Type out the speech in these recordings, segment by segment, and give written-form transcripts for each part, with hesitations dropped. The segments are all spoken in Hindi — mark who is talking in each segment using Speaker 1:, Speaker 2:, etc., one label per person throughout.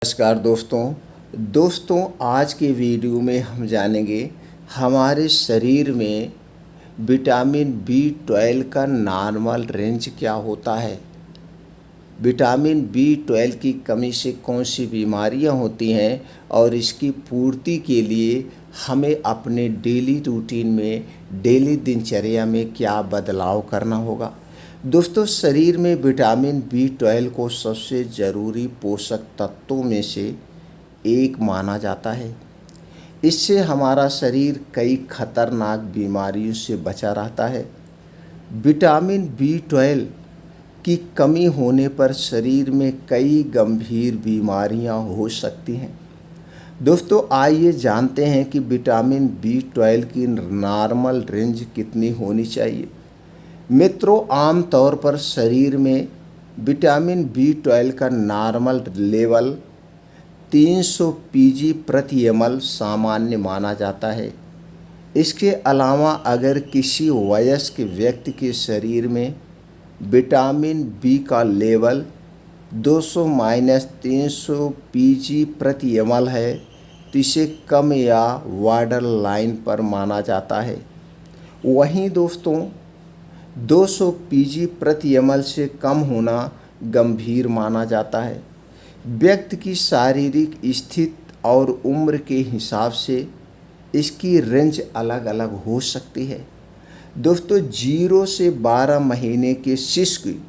Speaker 1: नमस्कार दोस्तों आज के वीडियो में हम जानेंगे हमारे शरीर में विटामिन B12 का नॉर्मल रेंज क्या होता है। विटामिन B12 की कमी से कौन सी बीमारियां होती हैं और इसकी पूर्ति के लिए हमें अपने डेली रूटीन में डेली दिनचर्या में क्या बदलाव करना होगा। दोस्तों, शरीर में विटामिन B12 को सबसे ज़रूरी पोषक तत्वों में से एक माना जाता है। इससे हमारा शरीर कई खतरनाक बीमारियों से बचा रहता है। विटामिन B12 की कमी होने पर शरीर में कई गंभीर बीमारियां हो सकती हैं। दोस्तों, आइए जानते हैं कि विटामिन B12 की नॉर्मल रेंज कितनी होनी चाहिए। मित्रों, आमतौर पर शरीर में विटामिन B12 का नॉर्मल लेवल 300 पीजी प्रति ml सामान्य माना जाता है। इसके अलावा अगर किसी वयस्क व्यक्ति के शरीर में विटामिन बी का लेवल 200-300 पीजी प्रति ml है तो इसे कम या बॉर्डर लाइन पर माना जाता है। वहीं दोस्तों, 200 पीजी प्रति ml से कम होना गंभीर माना जाता है। व्यक्ति की शारीरिक स्थिति और उम्र के हिसाब से इसकी रेंज अलग अलग हो सकती है। दोस्तों, 0 से 12 महीने के शिशु की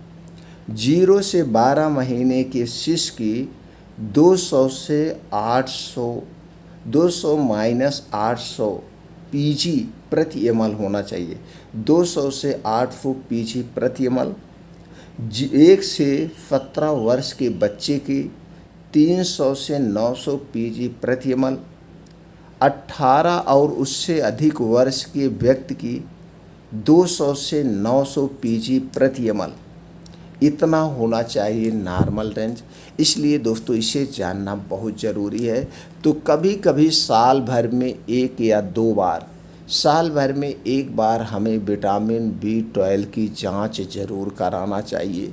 Speaker 1: 200-800 पीजी प्रति ml होना चाहिए। 200 से 800 पीजी प्रति ml। 1 से 17 वर्ष के बच्चे की 300 से 900 पीजी प्रति ml। 18 और उससे अधिक वर्ष के व्यक्ति की 200 से 900 पीजी प्रति ml इतना होना चाहिए नॉर्मल रेंज। इसलिए दोस्तों, इसे जानना बहुत ज़रूरी है। तो कभी कभी साल भर में एक बार हमें विटामिन B12 की जांच ज़रूर कराना चाहिए,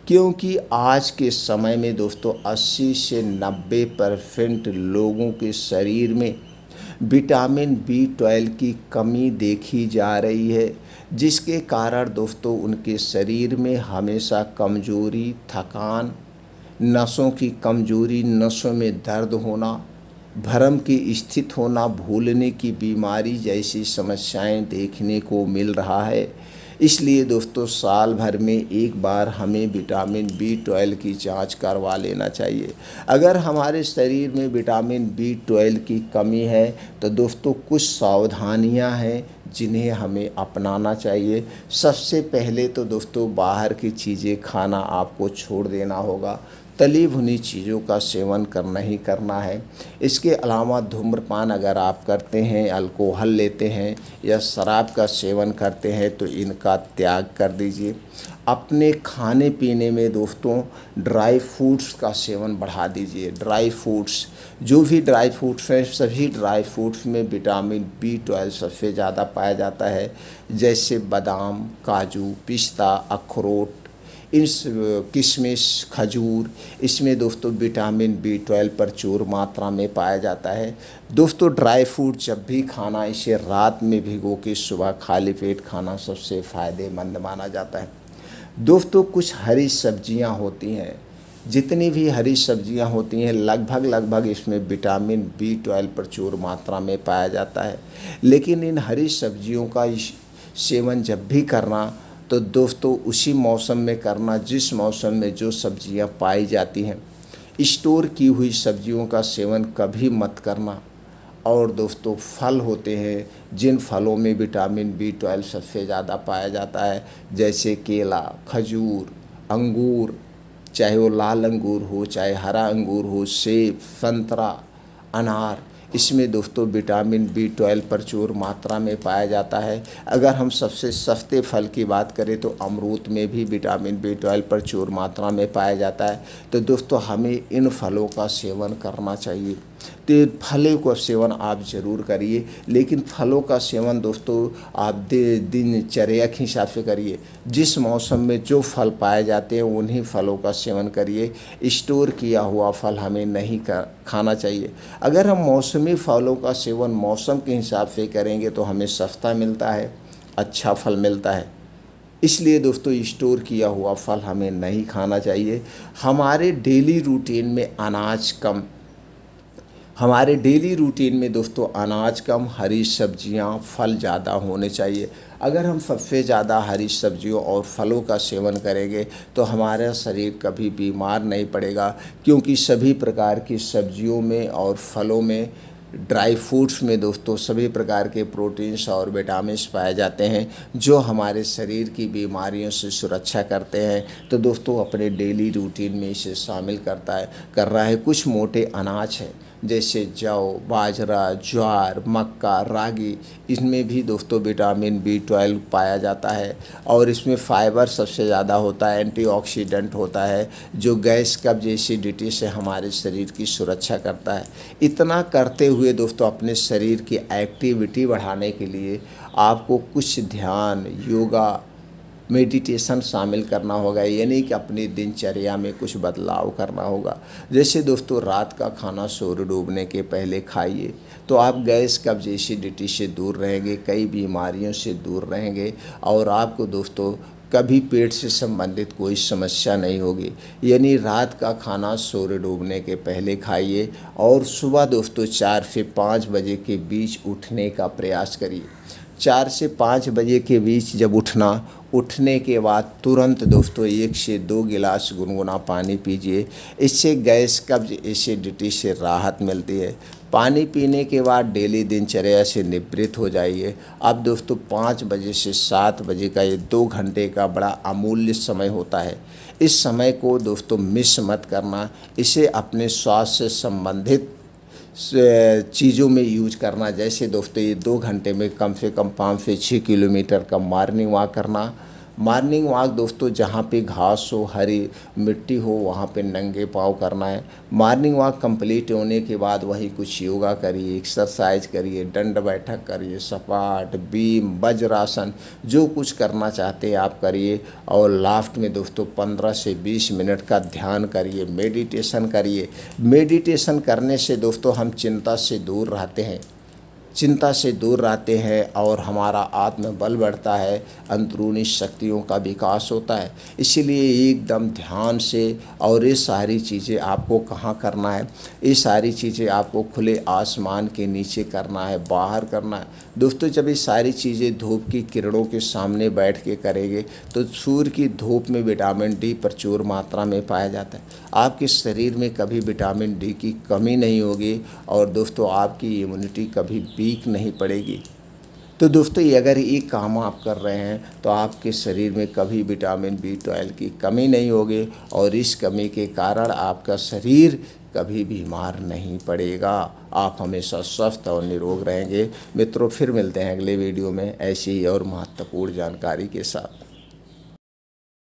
Speaker 1: क्योंकि आज के समय में दोस्तों 80 से 90% लोगों के शरीर में विटामिन B12 की कमी देखी जा रही है, जिसके कारण दोस्तों उनके शरीर में हमेशा कमजोरी, थकान, नसों की कमजोरी, नसों में दर्द होना, भ्रम की स्थिति होना, भूलने की बीमारी जैसी समस्याएं देखने को मिल रहा है। इसलिए दोस्तों, साल भर में एक बार हमें विटामिन B12 की जांच करवा लेना चाहिए। अगर हमारे शरीर में विटामिन B12 की कमी है तो दोस्तों कुछ सावधानियां हैं जिन्हें हमें अपनाना चाहिए। सबसे पहले तो दोस्तों बाहर की चीज़ें खाना आपको छोड़ देना होगा। तली भुनी चीज़ों का सेवन करना ही करना है। इसके अलावा धूम्रपान अगर आप करते हैं, अल्कोहल लेते हैं या शराब का सेवन करते हैं तो इनका त्याग कर दीजिए। अपने खाने पीने में दोस्तों ड्राई फ्रूट्स का सेवन बढ़ा दीजिए। ड्राई फ्रूट्स, जो भी ड्राई फ्रूट्स हैं, सभी ड्राई फ्रूट्स में विटामिन B12 सबसे ज़्यादा पाया जाता है, जैसे बादाम, काजू, पिस्ता, अखरोट, किशमिश, खजूर। इसमें दोस्तों विटामिन B12 प्रचुर मात्रा में पाया जाता है। दोस्तों, ड्राई फ्रूट जब भी खाना, इसे रात में भिगो के सुबह खाली पेट खाना सबसे फ़ायदेमंद माना जाता है। दोस्तों, कुछ हरी सब्जियां होती हैं, जितनी भी हरी सब्जियां होती हैं लगभग इसमें विटामिन B12 प्रचुर मात्रा में पाया जाता है। लेकिन इन हरी सब्जियों का सेवन जब भी करना तो दोस्तों उसी मौसम में करना जिस मौसम में जो सब्जियां पाई जाती हैं। स्टोर की हुई सब्जियों का सेवन कभी मत करना। और दोस्तों, फल होते हैं जिन फलों में विटामिन B12 सबसे ज़्यादा पाया जाता है, जैसे केला, खजूर, अंगूर, चाहे वो लाल अंगूर हो, चाहे हरा अंगूर हो, सेब, संतरा, अनार, इसमें दोस्तों विटामिन B12 प्रचुर मात्रा में पाया जाता है। अगर हम सबसे सस्ते फल की बात करें तो अमरूद में भी विटामिन B12 प्रचुर मात्रा में पाया जाता है। तो दोस्तों हमें इन फलों का सेवन करना चाहिए। तो फलों का सेवन आप ज़रूर करिए, लेकिन फलों का सेवन दोस्तों आप दिनचर्या के हिसाब से करिए। जिस मौसम में जो फल पाए जाते हैं उन्हीं फलों का सेवन करिए। स्टोर किया हुआ फल हमें नहीं खाना चाहिए। अगर हम मौसमी फलों का सेवन मौसम के हिसाब से करेंगे तो हमें सस्ता मिलता है, अच्छा फल मिलता है। इसलिए दोस्तों स्टोर किया हुआ फल हमें नहीं खाना चाहिए। हमारे डेली रूटीन में अनाज कम, हमारे डेली रूटीन में दोस्तों अनाज कम, हरी सब्जियां, फल ज़्यादा होने चाहिए। अगर हम सबसे ज़्यादा हरी सब्जियों और फलों का सेवन करेंगे तो हमारा शरीर कभी बीमार नहीं पड़ेगा, क्योंकि सभी प्रकार की सब्जियों में और फलों में, ड्राई फ्रूट्स में दोस्तों सभी प्रकार के प्रोटीन्स और विटामिन्स पाए जाते हैं जो हमारे शरीर की बीमारियों से सुरक्षा करते हैं। तो दोस्तों अपने डेली रूटीन में इसे शामिल कर रहा है। कुछ मोटे अनाज हैं जैसे जौ, बाजरा, ज्वार, मक्का, रागी, इसमें भी दोस्तों विटामिन B12 पाया जाता है और इसमें फाइबर सबसे ज़्यादा होता है, एंटीऑक्सीडेंट होता है जो गैस, कब्ज, एसिडिटी से हमारे शरीर की सुरक्षा करता है। इतना करते हुए दोस्तों अपने शरीर की एक्टिविटी बढ़ाने के लिए आपको कुछ ध्यान, योगा, मेडिटेशन शामिल करना होगा, यानी कि अपनी दिनचर्या में कुछ बदलाव करना होगा। जैसे दोस्तों रात का खाना सूर्य डूबने के पहले खाइए तो आप गैस, कब्ज, एसिडिटी से दूर रहेंगे, कई बीमारियों से दूर रहेंगे और आपको दोस्तों कभी पेट से संबंधित कोई समस्या नहीं होगी। यानी रात का खाना सूर्य डूबने के पहले खाइए और सुबह दोस्तों 4 से 5 बजे के बीच उठने का प्रयास करिए। 4 से 5 बजे के बीच जब उठने के बाद तुरंत दोस्तों 1 से 2 गिलास गुनगुना पानी पीजिए। इससे गैस, कब्ज, एसिडिटी से राहत मिलती है। पानी पीने के बाद डेली दिनचर्या से निवृत्त हो जाइए। अब दोस्तों 5 बजे से 7 बजे का ये 2 घंटे का बड़ा अमूल्य समय होता है। इस समय को दोस्तों मिस मत करना। इसे अपने स्वास्थ्य से संबंधित चीज़ों में यूज करना। जैसे दोस्तों ये 2 घंटे में कम से कम 5 से 6 किलोमीटर का मॉर्निंग वॉक करना। मॉर्निंग वॉक दोस्तों जहाँ पे घास हो, हरी मिट्टी हो, वहाँ पे नंगे पाँव करना है। मॉर्निंग वॉक कंप्लीट होने के बाद वहीं कुछ योगा करिए, एक्सरसाइज करिए, दंड बैठक करिए, सपाट, बीम, वज्रासन, जो कुछ करना चाहते हैं आप करिए। और लास्ट में दोस्तों 15 से 20 मिनट का ध्यान करिए, मेडिटेशन करिए। मेडिटेशन करने से दोस्तों हम चिंता से दूर रहते हैं और हमारा आत्मबल बढ़ता है, अंदरूनी शक्तियों का विकास होता है। इसीलिए एकदम ध्यान से, और ये सारी चीज़ें आपको कहाँ करना है, ये सारी चीज़ें आपको खुले आसमान के नीचे करना है, बाहर करना है। दोस्तों जब ये सारी चीज़ें धूप की किरणों के सामने बैठ के करेंगे तो सूर्य की धूप में विटामिन D प्रचुर मात्रा में पाया जाता है। आपके शरीर में कभी विटामिन D की कमी नहीं होगी और दोस्तों आपकी इम्यूनिटी कभी वीक नहीं पड़ेगी। तो दोस्तों अगर ये काम आप कर रहे हैं तो आपके शरीर में कभी विटामिन B12 की कमी नहीं होगी और इस कमी के कारण आपका शरीर कभी बीमार नहीं पड़ेगा। आप हमेशा स्वस्थ और निरोग रहेंगे। मित्रों फिर मिलते हैं अगले वीडियो में ऐसी ही और महत्वपूर्ण जानकारी के साथ।